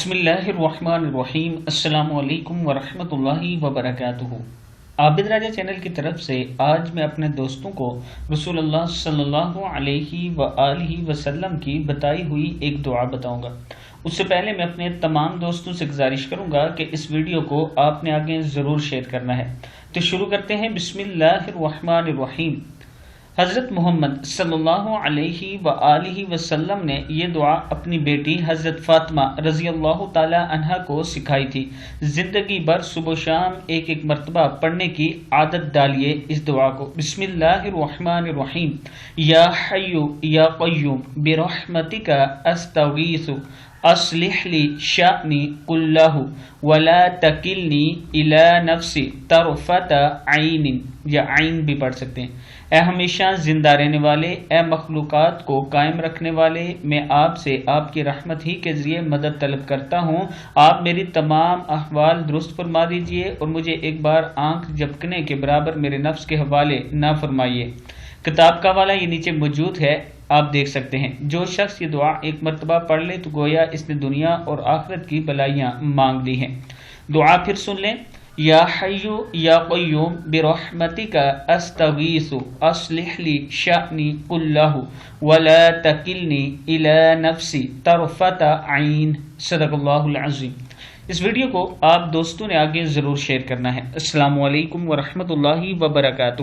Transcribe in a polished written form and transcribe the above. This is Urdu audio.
بسم اللہ الرحمن الرحیم۔ السلام علیکم ورحمۃ اللہ وبرکاتہ۔ عابد راجہ چینل کی طرف سے آج میں اپنے دوستوں کو رسول اللہ صلی اللہ علیہ وآلہ وسلم کی بتائی ہوئی ایک دعا بتاؤں گا۔ اس سے پہلے میں اپنے تمام دوستوں سے گزارش کروں گا کہ اس ویڈیو کو آپ نے آگے ضرور شیئر کرنا ہے۔ تو شروع کرتے ہیں۔ بسم اللہ الرحمن الرحیم۔ حضرت محمد صلی اللہ علیہ وآلہ وسلم نے یہ دعا اپنی بیٹی حضرت فاطمہ رضی اللہ تعالی عنہا کو سکھائی تھی۔ زندگی بھر صبح و شام ایک مرتبہ پڑھنے کی عادت ڈالیے اس دعا کو۔ بسم اللہ الرحمن الرحیم۔ یا حی یا قیوم برحمتک استغیث اصلح لی شأنی کلہ ولا تکلنی الی نفسی طرفۃ عین، یا عین بھی پڑھ سکتے ہیں۔ اے ہمیشہ زندہ رہنے والے، اے مخلوقات کو قائم رکھنے والے، میں آپ سے آپ کی رحمت ہی کے ذریعے مدد طلب کرتا ہوں۔ آپ میری تمام احوال درست فرما دیجئے اور مجھے ایک بار آنکھ جھپکنے کے برابر میرے نفس کے حوالے نہ فرمائیے۔ کتاب کا حوالہ یہ نیچے موجود ہے، آپ دیکھ سکتے ہیں۔ جو شخص یہ دعا ایک مرتبہ پڑھ لے تو گویا اس نے دنیا اور آخرت کی بلائیاں مانگ لی ہیں۔ دعا پھر سن لیں۔ یا حی یا قیوم برحمتک استغیث اصلح لی شأنی کلہ ولا تکلنی الی نفسی طرفۃ عین۔ صدق اللہ العظیم۔ اس ویڈیو کو آپ دوستوں نے آگے ضرور شیئر کرنا ہے۔ السلام علیکم ورحمۃ اللہ وبرکاتہ۔